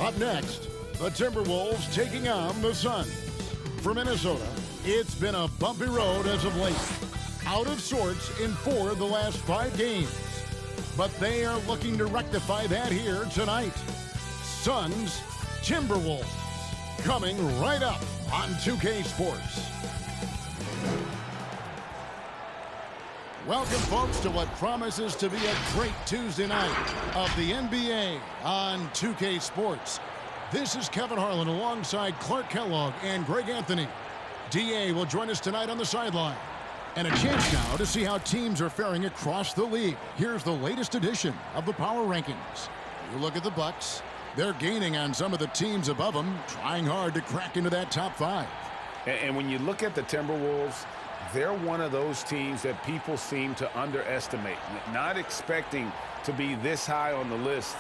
Up next, the Timberwolves taking on the Suns. For Minnesota, it's been a bumpy road as of late. Out of sorts in 4 of the last 5 games. But they are looking to rectify that here tonight. Suns, Timberwolves, coming right up on 2K Sports. Welcome, folks, to what promises to be a great Tuesday night of the NBA on 2K Sports. This is Kevin Harlan alongside Clark Kellogg and Greg Anthony. DA will join us tonight on the sideline. And a chance now to see how teams are faring across the league. Here's the latest edition of the Power Rankings. You look at the Bucks. They're gaining on some of the teams above them, trying hard to crack into that top 5. And when you look at the Timberwolves, they're one of those teams that people seem to underestimate, not expecting to be this high on the list.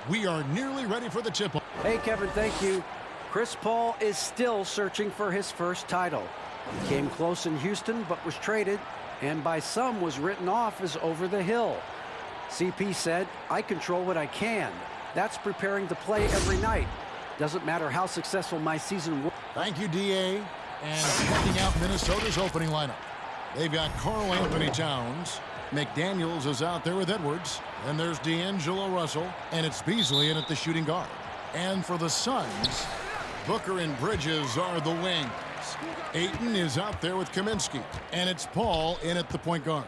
We are nearly ready for the tip-off. Hey, Kevin, thank you. Chris Paul is still searching for his first title. He came close in Houston, but was traded, and by some was written off as over the hill. CP said, "I control what I can. That's preparing to play every night. Doesn't matter how successful my season was." Thank you, DA. And checking out Minnesota's opening lineup. They've got Karl Anthony Towns. McDaniels is out there with Edwards. And there's D'Angelo Russell. And it's Beasley in at the shooting guard. And for the Suns, Booker and Bridges are the wings. Ayton is out there with Kaminsky. And it's Paul in at the point guard.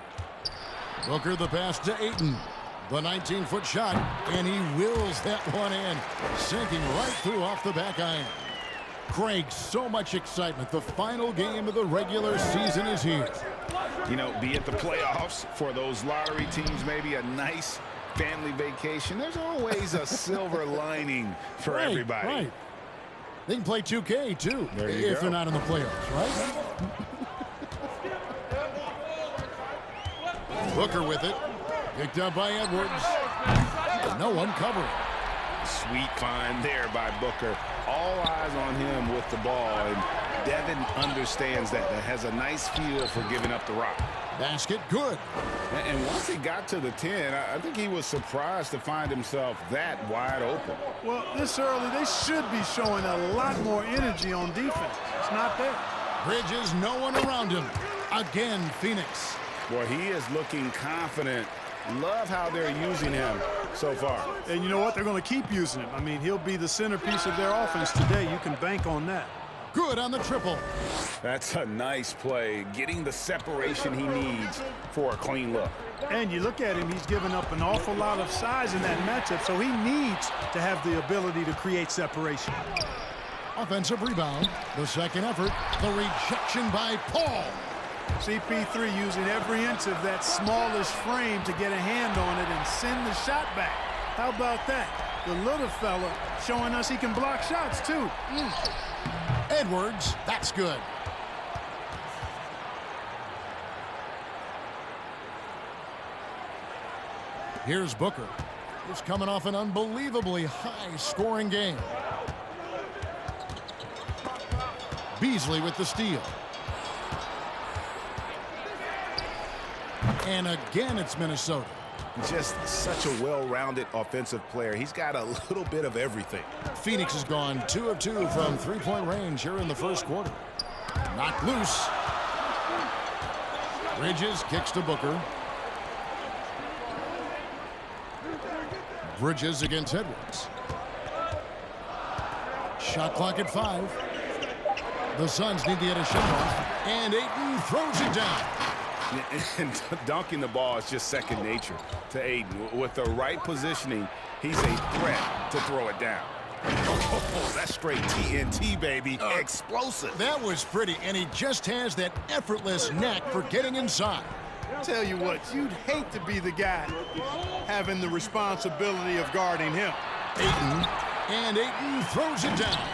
Booker the pass to Ayton. The 19-foot shot. And he wills that one in. Sinking right through off the back iron. Craig, so much excitement. The final game of the regular season is here. You know, be it the playoffs, for those lottery teams, maybe a nice family vacation. There's always a silver lining for everybody. Right. They can play 2K, too, if they're not in the playoffs, right? Booker with it. Picked up by Edwards. No one covering. Sweet find there by Booker. All eyes on him with the ball, and Devin understands that. That has a nice feel for giving up the rock. Basket good. And once he got to the 10, I think he was surprised to find himself that wide open. Well, this early, they should be showing a lot more energy on defense. It's not there. Bridges, no one around him. Again, Phoenix. Boy, he is looking confident. Love how they're using him so far. And you know what? They're going to keep using him. I mean, he'll be the centerpiece of their offense today. You can bank on that. Good on the triple. That's a nice play, getting the separation he needs for a clean look. And you look at him, he's given up an awful lot of size in that matchup, so he needs to have the ability to create separation. Offensive rebound. The second effort. The rejection by Paul. CP3 using every inch of that smallest frame to get a hand on it and send the shot back. How about that? The little fella showing us he can block shots, too. Edwards, that's good. Here's Booker. He's coming off an unbelievably high-scoring game. Beasley with the steal. And again, it's Minnesota. Just such a well-rounded offensive player. He's got a little bit of everything. Phoenix has gone 2 of 2 from three-point range here in the first quarter. Knocked loose. Bridges kicks to Booker. Bridges against Edwards. Shot clock at 5. The Suns need to get a shot off. And Ayton throws it down. And dunking the ball is just second nature to Ayton. With the right positioning, he's a threat to throw it down. Oh, that's straight TNT, baby. Explosive. That was pretty, and he just has that effortless knack for getting inside. Tell you what, you'd hate to be the guy having the responsibility of guarding him. Ayton throws it down.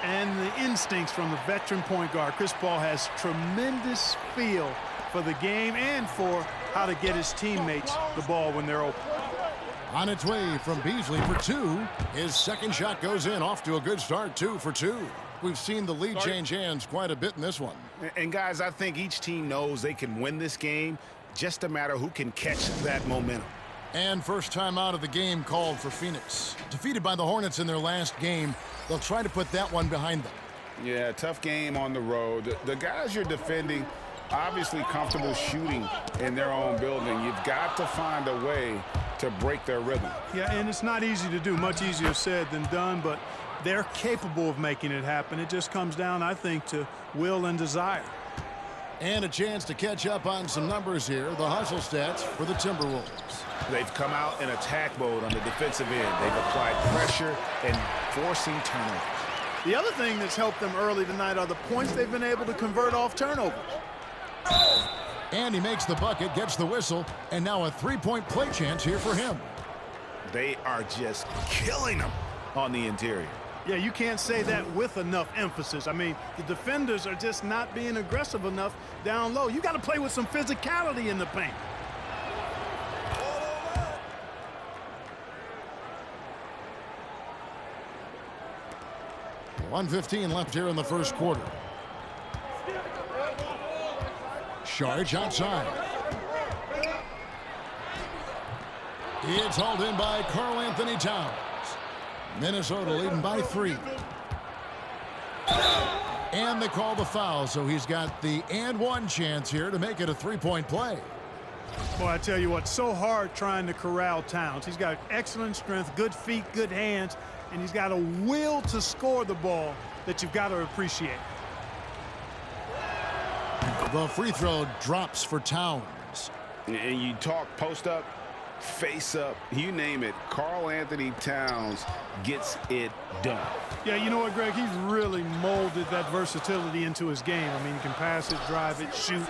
And the instincts from the veteran point guard. Chris Paul has tremendous feel for the game and for how to get his teammates the ball when they're open. On its way from Beasley for 2. His second shot goes in, off to a good start, 2 for 2. We've seen the lead change hands quite a bit in this one. And guys, I think each team knows they can win this game, just a matter who can catch that momentum. And first time out of the game called for Phoenix. Defeated by the Hornets in their last game, they'll try to put that one behind them. Yeah, tough game on the road. The guys you're defending, obviously comfortable shooting in their own building. You've got to find a way to break their rhythm. Yeah, and it's not easy to do. Much easier said than done, but they're capable of making it happen. It just comes down, I think, to will and desire. And a chance to catch up on some numbers here. The hustle stats for the Timberwolves. They've come out in attack mode on the defensive end. They've applied pressure and forcing turnovers. The other thing that's helped them early tonight are the points they've been able to convert off turnovers. And he makes the bucket, gets the whistle, and now a three-point play chance here for him. They are just killing them on the interior. Yeah, you can't say that with enough emphasis. I mean, the defenders are just not being aggressive enough down low. You got to play with some physicality in the paint. .115 left here in the first quarter. Charge outside. It's hauled in by Karl-Anthony Towns. Minnesota leading by 3. And they call the foul, so he's got the and one chance here to make it a three-point play. Boy, I tell you what, so hard trying to corral Towns. He's got excellent strength, good feet, good hands, and he's got a will to score the ball that you've got to appreciate. The free throw drops for Towns. And you talk post up, face up, you name it. Karl-Anthony Towns gets it done. Yeah, you know what, Greg? He's really molded that versatility into his game. I mean, he can pass it, drive it, shoot.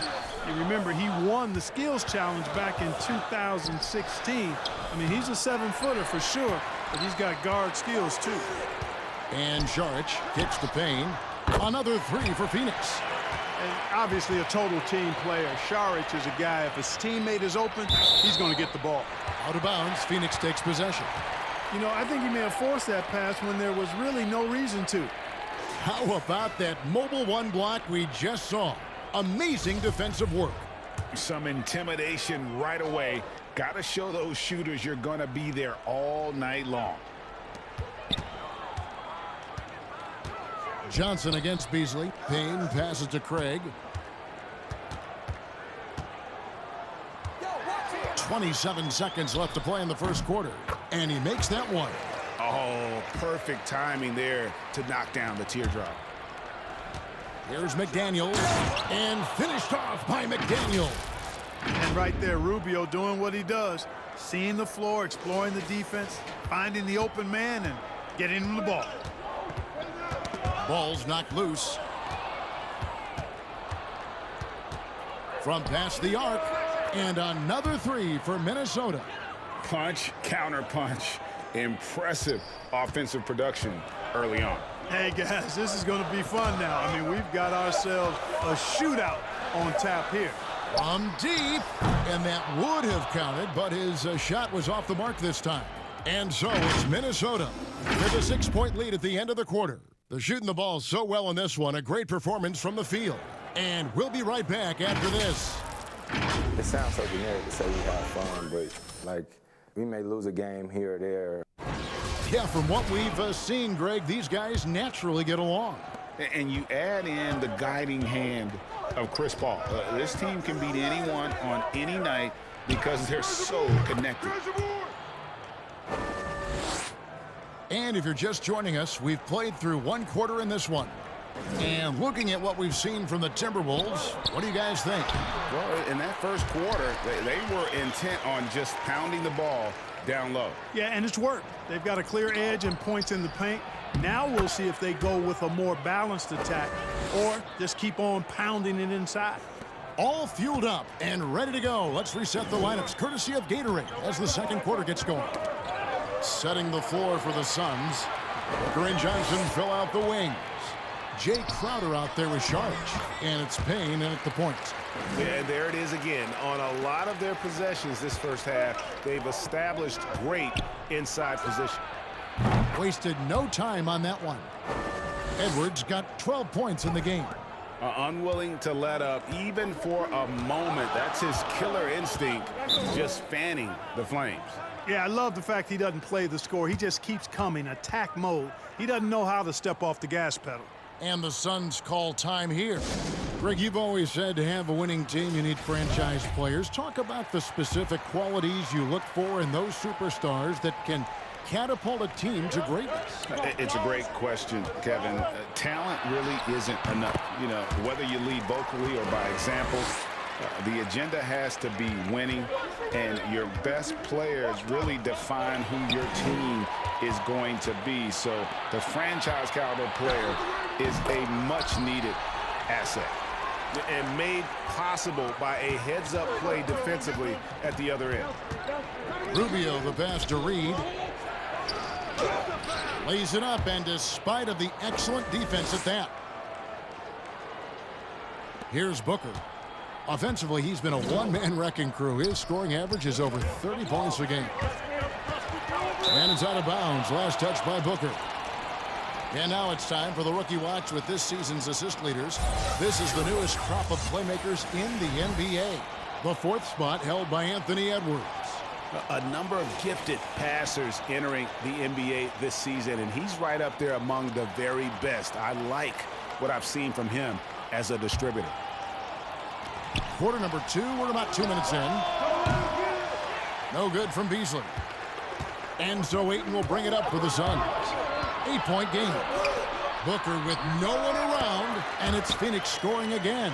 You remember, he won the skills challenge back in 2016. I mean, he's a 7-footer for sure, but he's got guard skills too. And Saric kicks the paint. Another 3 for Phoenix. And obviously a total team player. Saric is a guy, if his teammate is open, he's going to get the ball. Out of bounds, Phoenix takes possession. You know, I think he may have forced that pass when there was really no reason to. How about that mobile one block we just saw? Amazing defensive work. Some intimidation right away. Got to show those shooters you're going to be there all night long. Johnson against Beasley. Payne passes to Craig. 27 seconds left to play in the first quarter. And he makes that one. Oh, perfect timing there to knock down the teardrop. Here's McDaniels. And finished off by McDaniel. And right there, Rubio doing what he does. Seeing the floor, exploring the defense, finding the open man, and getting him the ball. Ball's knocked loose. From past the arc. And another 3 for Minnesota. Punch, counter punch. Impressive offensive production early on. Hey, guys, this is going to be fun now. I mean, we've got ourselves a shootout on tap here. From deep. And that would have counted, but his shot was off the mark this time. And so it's Minnesota with a 6-point lead at the end of the quarter. They're shooting the ball so well in this one. A great performance from the field. And we'll be right back after this. It sounds so generic to say we have fun, but, like, we may lose a game here or there. Yeah, from what we've seen, Greg, these guys naturally get along. And you add in the guiding hand of Chris Paul. This team can beat anyone on any night because they're so connected. And if you're just joining us, we've played through one quarter in this one. And looking at what we've seen from the Timberwolves, what do you guys think? Well, in that first quarter, they were intent on just pounding the ball down low. Yeah, and it's worked. They've got a clear edge and points in the paint. Now we'll see if they go with a more balanced attack or just keep on pounding it inside. All fueled up and ready to go. Let's reset the lineups courtesy of Gatorade as the second quarter gets going. Setting the floor for the Suns. Booker and Johnson fill out the wings. Jay Crowder out there with Saric. And it's Payne in at the point. Yeah, there it is again. On a lot of their possessions this first half, they've established great inside position. Wasted no time on that one. Edwards got 12 points in the game. unwilling to let up even for a moment. That's his killer instinct, just fanning the flames. Yeah, I love the fact he doesn't play the score. He just keeps coming, attack mode. He doesn't know how to step off the gas pedal. And the Suns call time here. Greg, you've always said to have a winning team, you need franchise players. Talk about the specific qualities you look for in those superstars that can catapult a team to greatness. It's a great question, Kevin. Talent really isn't enough. You know, whether you lead vocally or by example, the agenda has to be winning, and your best players really define who your team is going to be. So the franchise caliber player is a much-needed asset. And made possible by a heads-up play defensively at the other end. Rubio, the pass to Reed. Lays it up, and despite of the excellent defense at that. Here's Booker. Offensively, he's been a one-man wrecking crew. His scoring average is over 30 points a game. And it's out of bounds. Last touch by Booker. And now it's time for the Rookie Watch with this season's assist leaders. This is the newest crop of playmakers in the NBA. The fourth spot held by Anthony Edwards. A number of gifted passers entering the NBA this season, and he's right up there among the very best. I like what I've seen from him as a distributor. Quarter number 2, we're about 2 minutes in. No good from Beasley. And so Ayton will bring it up for the Suns. 8-point game. Booker with no one around, and it's Phoenix scoring again.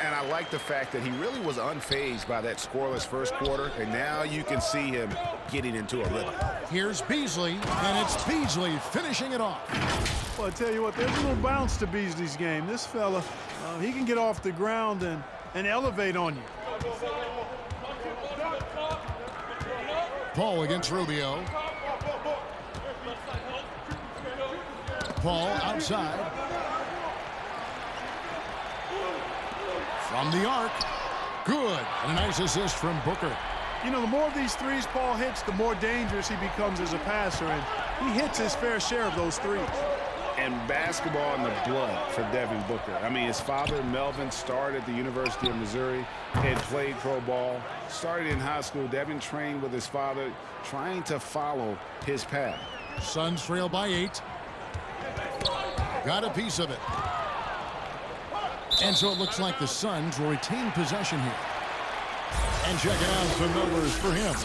And I like the fact that he really was unfazed by that scoreless first quarter, and now you can see him getting into a rhythm. Here's Beasley, and it's Beasley finishing it off. Well, I tell you what, there's a little bounce to Beasley's game. This fella, he can get off the ground and elevate on you. Paul against Rubio. Paul outside. From the arc. Good. And a nice assist from Booker. You know, the more of these threes Paul hits, the more dangerous he becomes as a passer, and he hits his fair share of those threes. And basketball in the blood for Devin Booker. I mean, his father, Melvin, started at the University of Missouri and played pro ball. Started in high school. Devin trained with his father, trying to follow his path. Suns trail by 8. Got a piece of it. And so it looks like the Suns will retain possession here. And checking out some numbers for him.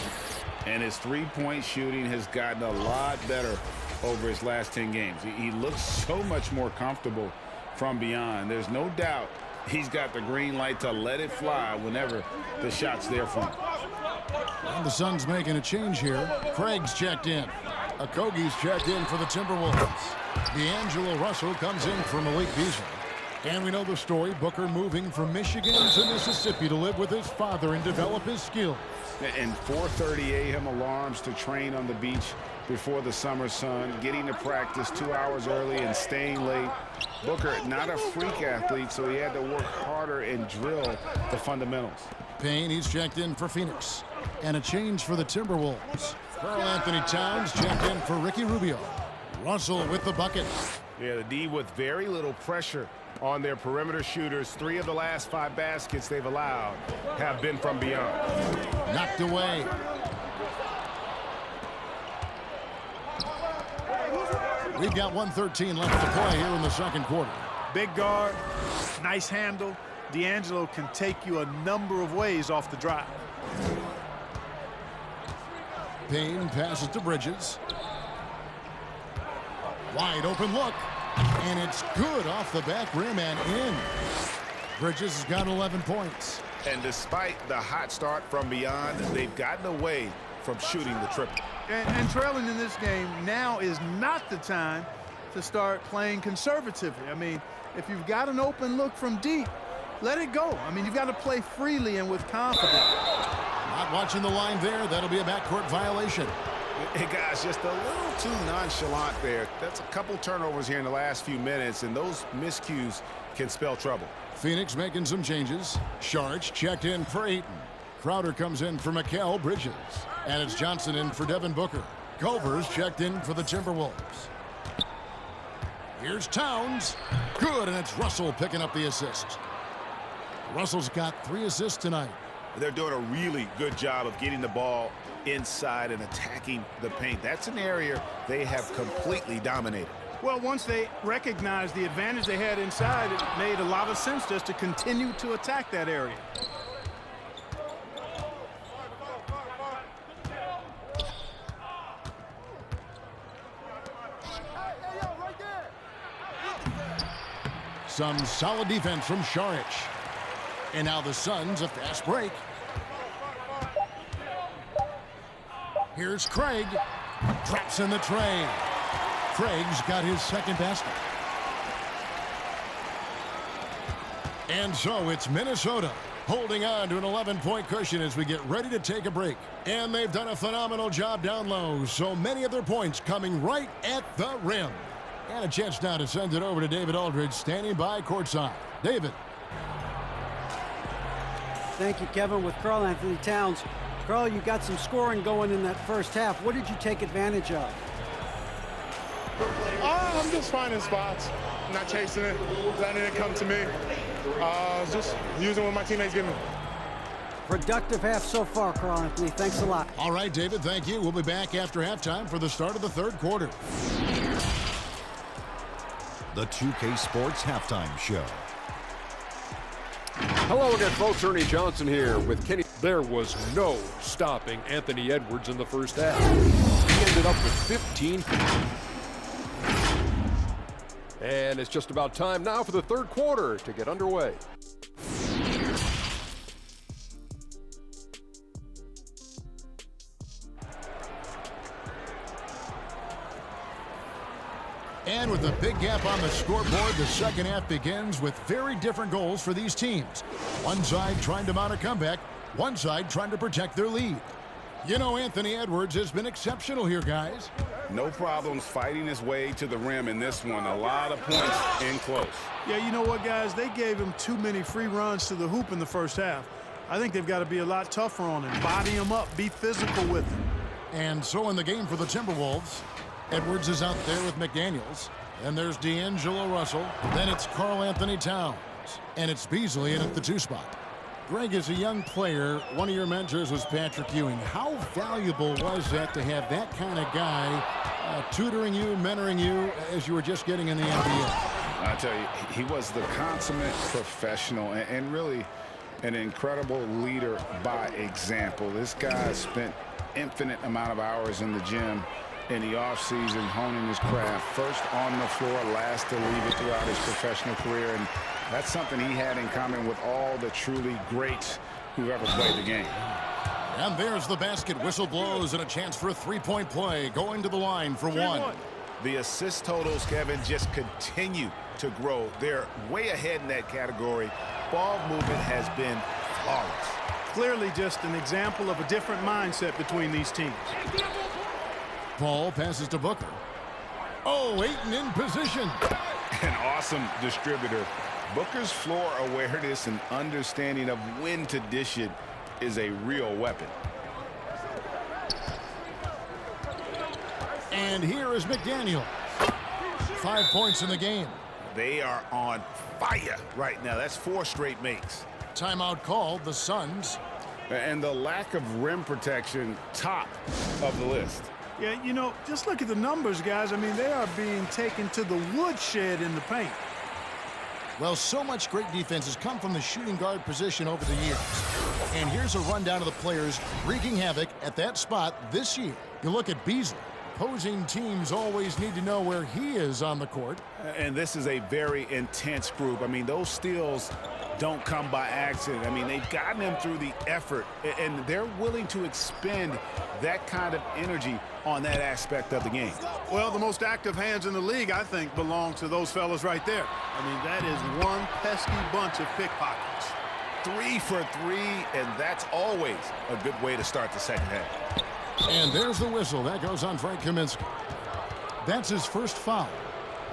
And his three-point shooting has gotten a lot better over his last 10 games. He looks so much more comfortable from beyond. There's no doubt he's got the green light to let it fly whenever the shot's there for him. And the Suns making a change here. Craig's checked in. Okogie's checked in for the Timberwolves. D'Angelo Russell comes in for Malik Beasley. And we know the story, Booker moving from Michigan to Mississippi to live with his father and develop his skills. And 4:30 a.m. alarms to train on the beach before the summer sun, getting to practice 2 hours early and staying late. Booker, not a freak athlete, so he had to work harder and drill the fundamentals. Payne, he's checked in for Phoenix. And a change for the Timberwolves. Karl Anthony Towns checked in for Ricky Rubio. Russell with the bucket. Yeah, the D with very little pressure on their perimeter shooters. 3 of the last 5 baskets they've allowed have been from beyond. Knocked away. We've got 1:13 left to play here in the second quarter. Big guard, nice handle. D'Angelo can take you a number of ways off the drive. Payne passes to Bridges. Wide open look. And it's good off the back rim and in. Bridges has got 11 points. And despite the hot start from beyond, they've gotten away from shooting the triple. And trailing in this game, now is not the time to start playing conservatively. I mean, if you've got an open look from deep, let it go. I mean, you've got to play freely and with confidence. Not watching the line there. That'll be a backcourt violation. Hey, guys, just a little too nonchalant there. That's a couple turnovers here in the last few minutes, and those miscues can spell trouble. Phoenix making some changes. Sharch checked in for Ayton. Crowder comes in for Mikal Bridges. And it's Johnson in for Devin Booker. Culver's checked in for the Timberwolves. Here's Towns. Good, and it's Russell picking up the assist. Russell's got 3 assists tonight. They're doing a really good job of getting the ball inside and attacking the paint. That's an area they have completely dominated. Well, once they recognized the advantage they had inside, it made a lot of sense just to continue to attack that area. Some solid defense from Šarić. And now the Suns a fast break. Here's Craig. Drops in the tray. Craig's got his second basket. And so it's Minnesota holding on to an 11-point cushion as we get ready to take a break. And they've done a phenomenal job down low. So many of their points coming right at the rim. And a chance now to send it over to David Aldridge standing by courtside. David. Thank you, Kevin. With Karl Anthony Towns. Karl, you got some scoring going in that first half. What did you take advantage of? I'm just finding spots, not chasing it, letting it come to me. Just using what my teammates give me. Productive half so far, Karl Anthony. Thanks a lot. All right, David, thank you. We'll be back after halftime for the start of the third quarter. The 2K Sports Halftime Show. Hello again, folks. Ernie Johnson here with Kenny. There was no stopping Anthony Edwards in the first half. He ended up with 15. And it's just about time now for the third quarter to get underway. And with a big gap on the scoreboard, the second half begins with very different goals for these teams. One side trying to mount a comeback, one side trying to protect their lead. You know, Anthony Edwards has been exceptional here, guys. No problems fighting his way to the rim in this one. A lot of points in close. Yeah, you know what, guys? They gave him too many free runs to the hoop in the first half. I think they've got to be a lot tougher on him. Body him up. Be physical with him. And so in the game for the Timberwolves, Edwards is out there with McDaniels. And there's D'Angelo Russell. Then it's Karl Anthony Towns. And it's Beasley in at the 2 spot. Greg, as a young player, one of your mentors was Patrick Ewing. How valuable was that to have that kind of guy tutoring you, mentoring you as you were just getting in the NBA? I tell you, he was the consummate professional and really an incredible leader by example. This guy spent infinite amount of hours in the gym in the offseason honing his craft. First on the floor, last to leave it throughout his professional career. And that's something he had in common with all the truly greats who've ever played the game. And there's the basket. Whistle blows and a chance for a three-point play. Going to the line for one. The assist totals, Kevin, just continue to grow. They're way ahead in that category. Ball movement has been flawless. Clearly just an example of a different mindset between these teams. Paul passes to Booker. Oh, Ayton in position. An awesome distributor. Booker's floor awareness and understanding of when to dish it is a real weapon. And here is McDaniel. 5 points in the game. They are on fire right now. That's 4 straight makes. Timeout called, the Suns. And the lack of rim protection, top of the list. Yeah, you know, just look at the numbers, guys. I mean, they are being taken to the woodshed in the paint. Well, so much great defense has come from the shooting guard position over the years. And here's a rundown of the players wreaking havoc at that spot this year. You look at Beasley. Opposing teams always need to know where he is on the court. And this is a very intense group. I mean, those steals don't come by accident. I mean, they've gotten him through the effort, and they're willing to expend that kind of energy on that aspect of the game. Well, the most active hands in the league, I think, belong to those fellas right there. I mean, that is one pesky bunch of pickpockets. 3 for 3, and that's always a good way to start the second half. And there's the whistle. That goes on Frank Kaminsky. That's his first foul.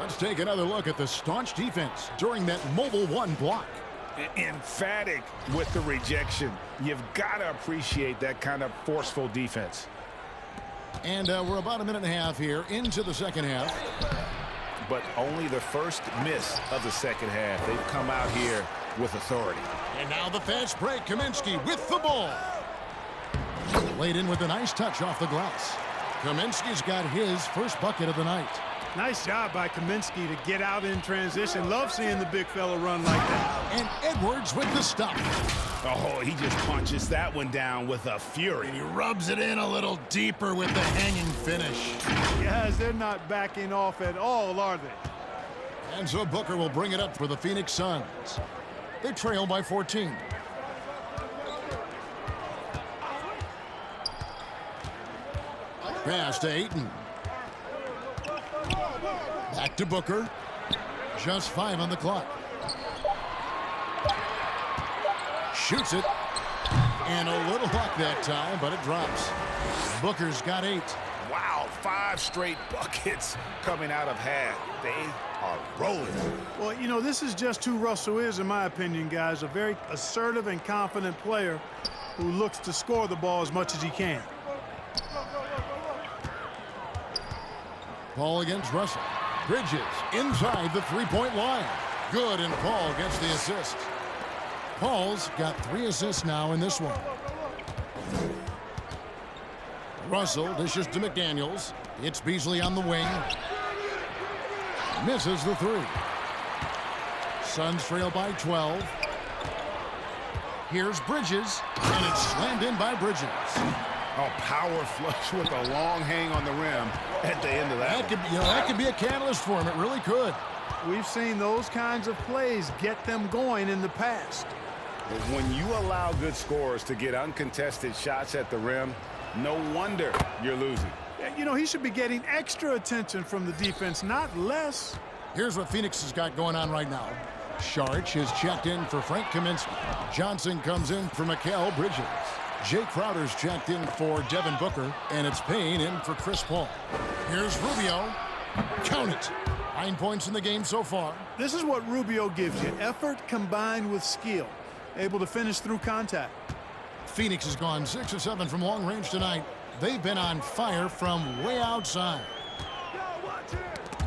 Let's take another look at the staunch defense during that mobile 1 block. Emphatic with the rejection. You've got to appreciate that kind of forceful defense. And we're about a minute and a half here into the second half. but only the first miss of the second half. They've come out here with authority. And now the fast break. Kaminsky with the ball. Laid in with a nice touch off the glass. Kaminsky's got his first bucket of the night. Nice job by Kaminsky to get out in transition. Love seeing the big fella run like that. And Edwards with the stop. Oh, he just punches that one down with a fury. He rubs it in a little deeper with the hanging finish. Guys, they're not backing off at all, are they? And so Booker will bring it up for the Phoenix Suns. They trail by 14. Pass to Ayton. Back to Booker. Just 5 on the clock. Shoots it. And a little luck that time, but it drops. Booker's got 8. Wow, 5 straight buckets coming out of half. They are rolling. Well, you know, this is just who Russell is, in my opinion, guys. A very assertive and confident player who looks to score the ball as much as he can. Paul against Russell. Bridges inside the three-point line. Good, and Paul gets the assist. Paul's got 3 assists now in this one. Russell dishes to McDaniels. It's Beasley on the wing. Misses the 3. Suns trail by 12. Here's Bridges, and it's slammed in by Bridges. Oh, power flush with a long hang on the rim at the end of that. That could be a catalyst for him. It really could. We've seen those kinds of plays get them going in the past. When you allow good scorers to get uncontested shots at the rim, no wonder you're losing. You know, he should be getting extra attention from the defense, not less. Here's what Phoenix has got going on right now. Sharch is checked in for Frank Kaminsky. Johnson comes in for Mikal Bridges. Jay Crowder's checked in for Devin Booker, and it's Payne in for Chris Paul. Here's Rubio. Count it. 9 points in the game so far. This is what Rubio gives you. Effort combined with skill. Able to finish through contact. Phoenix has gone 6 of 7 from long range tonight. They've been on fire from way outside.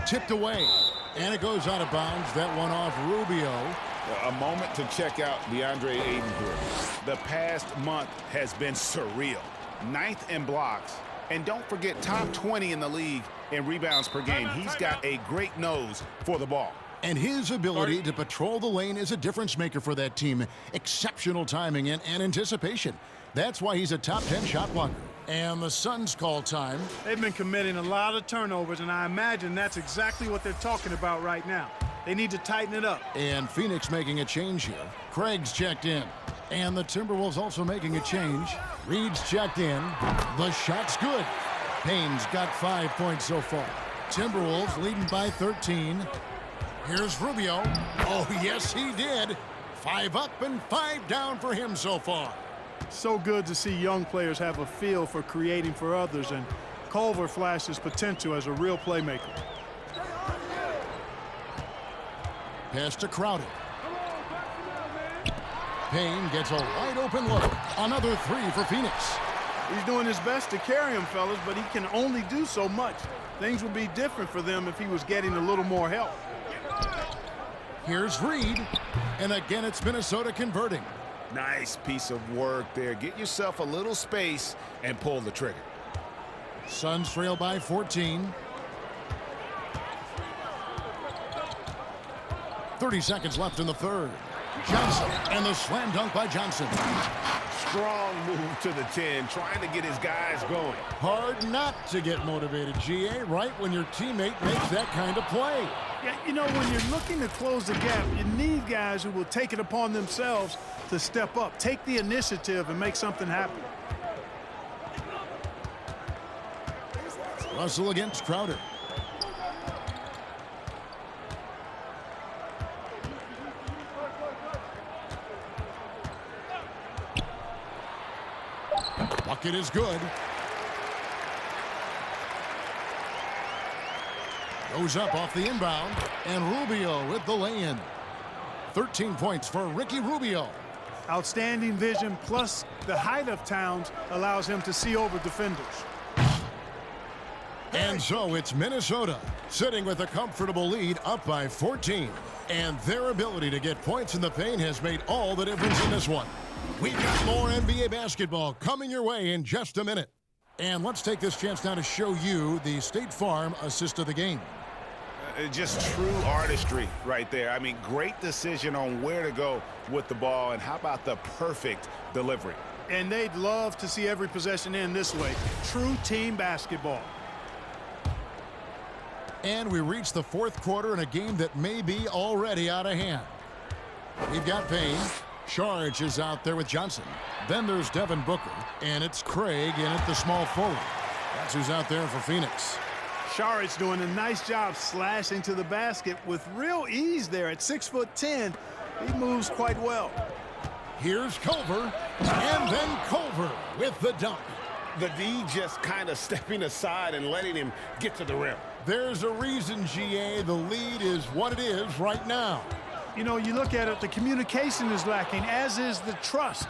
Tipped away. And it goes out of bounds. That one off Rubio. A moment to check out DeAndre Ayton here. The past month has been surreal. 9th in blocks. And don't forget, top 20 in the league in rebounds per game. He's got a great nose for the ball. And his ability to patrol the lane is a difference maker for that team. Exceptional timing and anticipation. That's why he's a top 10 shot blocker. And the Suns call time. They've been committing a lot of turnovers, and I imagine that's exactly what they're talking about right now. They need to tighten it up. And Phoenix making a change here. Craig's checked in. And the Timberwolves also making a change. Reed's checked in. The shot's good. Payne's got 5 points so far. Timberwolves leading by 13. Here's Rubio. Oh, yes, he did. 5 up and 5 down for him so far. So good to see young players have a feel for creating for others, and Culver flashes potential as a real playmaker. Pass to Crowder. Payne gets a wide open look. Another 3 for Phoenix. He's doing his best to carry him, fellas, but he can only do so much. Things would be different for them if he was getting a little more help. Here's Reed, and again it's Minnesota converting. Nice piece of work there. Get yourself a little space and pull the trigger. Suns trail by 14. 30 seconds left in the third. Johnson, and the slam dunk by Johnson. Strong move to the 10, trying to get his guys going. Hard not to get motivated, GA, right when your teammate makes that kind of play. Yeah, you know, when you're looking to close the gap, you need guys who will take it upon themselves to step up, take the initiative, and make something happen. Russell against Crowder. Bucket is good. Goes up off the inbound, and Rubio with the lay-in. 13 points for Ricky Rubio. Outstanding vision, plus the height of Towns allows him to see over defenders. And so it's Minnesota sitting with a comfortable lead up by 14. And their ability to get points in the paint has made all the difference in this one. We've got more NBA basketball coming your way in just a minute. And let's take this chance now to show you the State Farm assist of the game. Just true artistry right there. I mean, great decision on where to go with the ball, and how about the perfect delivery? And they'd love to see every possession end this way. True team basketball. And we reach the fourth quarter in a game that may be already out of hand. We've got Payne. Charge is out there with Johnson. Then there's Devin Booker. And it's Craig in at the small forward. That's who's out there for Phoenix. Sharic's doing a nice job slashing to the basket with real ease there at 6'10". He moves quite well. Here's Culver. And then Culver with the dunk. The D just kind of stepping aside and letting him get to the rim. There's a reason, GA, the lead is what it is right now. You know, you look at it, the communication is lacking, as is the trust.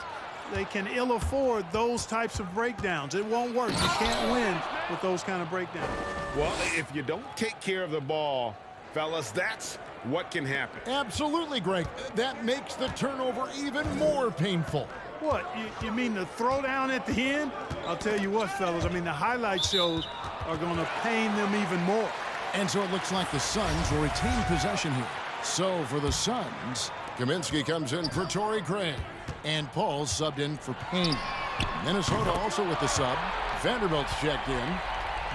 They can ill afford those types of breakdowns. It won't work. You can't win with those kind of breakdowns. Well, if you don't take care of the ball, fellas, that's what can happen. Absolutely, Greg. That makes the turnover even more painful. What, you mean the throwdown at the end? I'll tell you what, fellas, I mean, the highlight shows are going to pain them even more. And so it looks like the Suns will retain possession here. So for the Suns, Kaminsky comes in for Torrey Craig. And Paul subbed in for Payne. Minnesota also with the sub. Vanderbilt's checked in.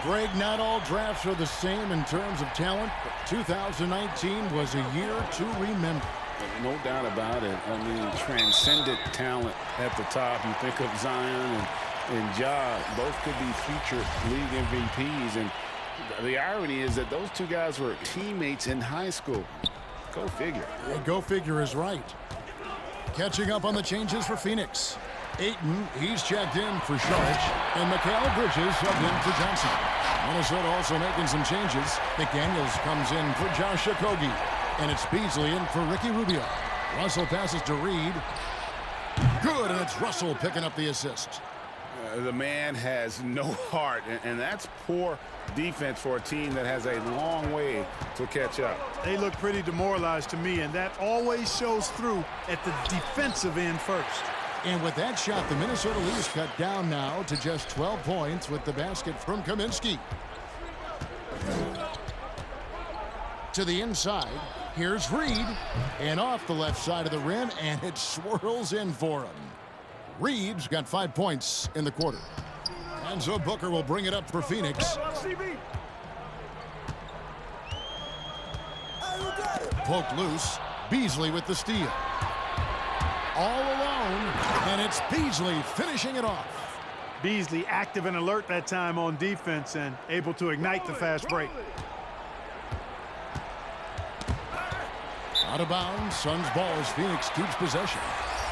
Greg, not all drafts are the same in terms of talent, but 2019 was a year to remember. No doubt about it. I mean, transcendent talent at the top. You think of Zion and Ja, both could be future league MVPs. And the irony is that those two guys were teammates in high school. Go figure. Yeah, go figure is right. Catching up on the changes for Phoenix. Ayton, he's checked in for Sharch. And Mikal Bridges subbed in for Johnson. Minnesota also making some changes. McDaniels comes in for Josh Okogie. And it's Beasley in for Ricky Rubio. Russell passes to Reed. Good, and it's Russell picking up the assist. The man has no heart, and that's poor defense for a team that has a long way to catch up. They look pretty demoralized to me, and that always shows through at the defensive end first. And with that shot, the Minnesota lead is cut down now to just 12 points with the basket from Kaminsky. To the inside, here's Reed. And off the left side of the rim, and it swirls in for him. Reed's got 5 points in the quarter. And so Booker will bring it up for Phoenix. Poked loose. Beasley with the steal. All alone, and it's Beasley finishing it off. Beasley active and alert that time on defense and able to ignite the fast break. Out of bounds, Suns ball as Phoenix keeps possession.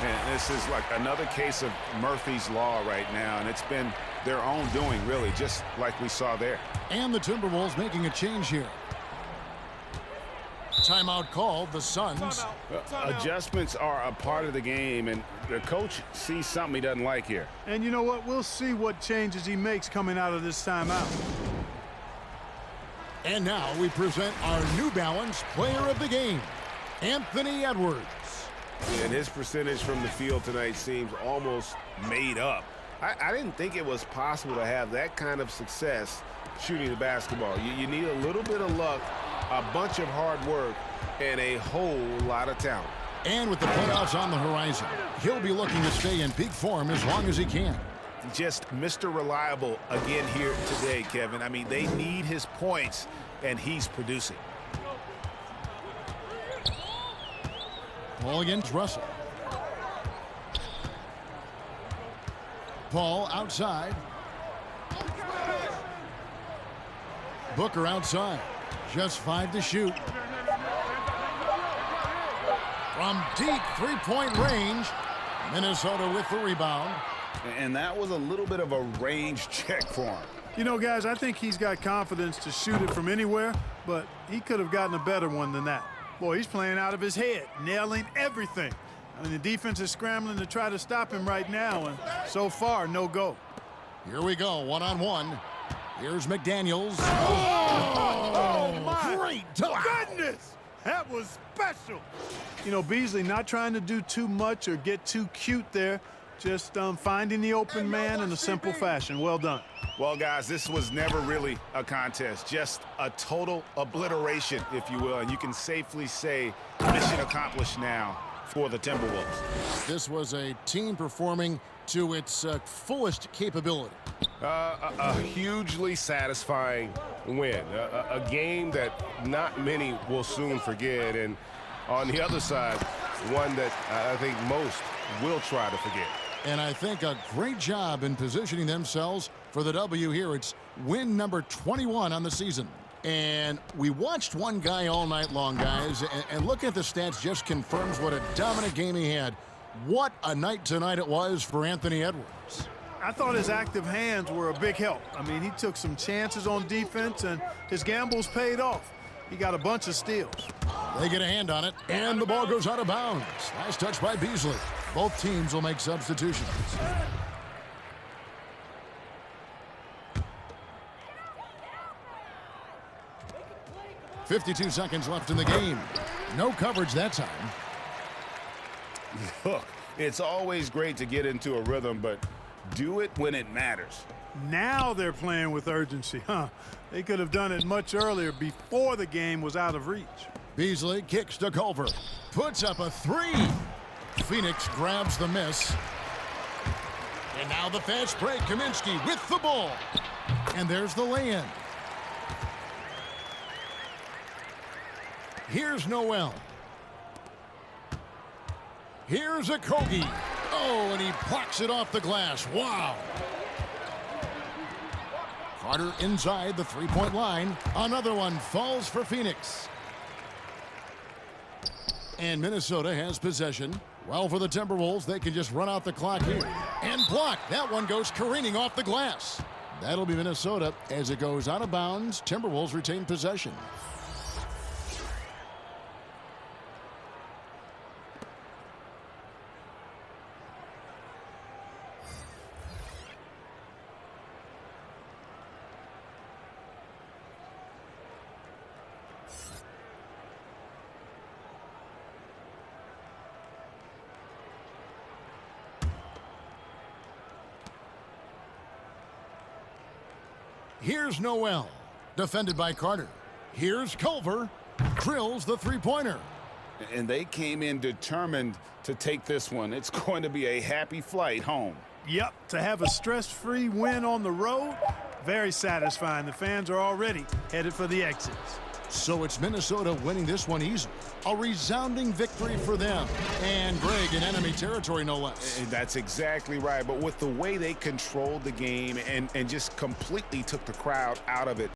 And this is like another case of Murphy's Law right now, and it's been their own doing, really, just like we saw there. And the Timberwolves making a change here. Timeout called, the Suns. Adjustments are a part of the game, and the coach sees something he doesn't like here. And you know what? We'll see what changes he makes coming out of this timeout. And now we present our New Balance player of the game, Anthony Edwards. And his percentage from the field tonight seems almost made up. I didn't think it was possible to have that kind of success shooting the basketball. You need a little bit of luck, a bunch of hard work, and a whole lot of talent. And with the playoffs on the horizon, he'll be looking to stay in peak form as long as he can. Just Mr. Reliable again here today, Kevin. I mean, they need his points, and he's producing. Paul against Russell. Paul outside. Booker outside. Just 5 to shoot. From deep three-point range, Minnesota with the rebound. And that was a little bit of a range check for him. You know, guys, I think he's got confidence to shoot it from anywhere, but he could have gotten a better one than that. Boy, he's playing out of his head, nailing everything. I mean, the defense is scrambling to try to stop him right now, and so far, no go. Here we go, one-on-one. Here's McDaniels. Oh, my Great dunk. goodness! That was special. You know, Beasley not trying to do too much or get too cute there. Just finding the open man in a simple fashion. Well done. Well, guys, this was never really a contest, just a total obliteration, if you will, and you can safely say mission accomplished now for the Timberwolves. This was a team performing to its fullest capability. A hugely satisfying win. A game that not many will soon forget. And on the other side, one that I think most will try to forget. And I think a great job in positioning themselves for the W here. It's win number 21 on the season. And we watched one guy all night long, guys, and looking at the stats just confirms what a dominant game he had. What a night tonight it was for Anthony Edwards. I thought his active hands were a big help. I mean, he took some chances on defense, and his gambles paid off. He got a bunch of steals. They get a hand on it, and the ball goes out of bounds. Nice touch by Beasley. Both teams will make substitutions. "52 seconds left in the game. No coverage that time. Look, it's always great to get into a rhythm, but do it when it matters. Now they're playing with urgency, huh? They could have done it much earlier before the game was out of reach. Beasley kicks to Culver. Puts up a three. Phoenix grabs the miss. And now the fast break. Kaminsky with the ball. And there's the lay-in. Here's Noel. Here's a Kogi. Oh, and he plucks it off the glass. Wow. Carter inside the three-point line. Another one falls for Phoenix. And Minnesota has possession. Well, for the Timberwolves, they can just run out the clock here. And block. That one goes careening off the glass. That'll be Minnesota as it goes out of bounds. Timberwolves retain possession. Here's Noel, defended by Carter. Here's Culver, drills the three-pointer. And they came in determined to take this one. It's going to be a happy flight home. Yep, to have a stress-free win on the road, very satisfying. The fans are already headed for the exits. So it's Minnesota winning this one easily. A resounding victory for them. And Greg in enemy territory, no less. And that's exactly right. But with the way they controlled the game and just completely took the crowd out of it,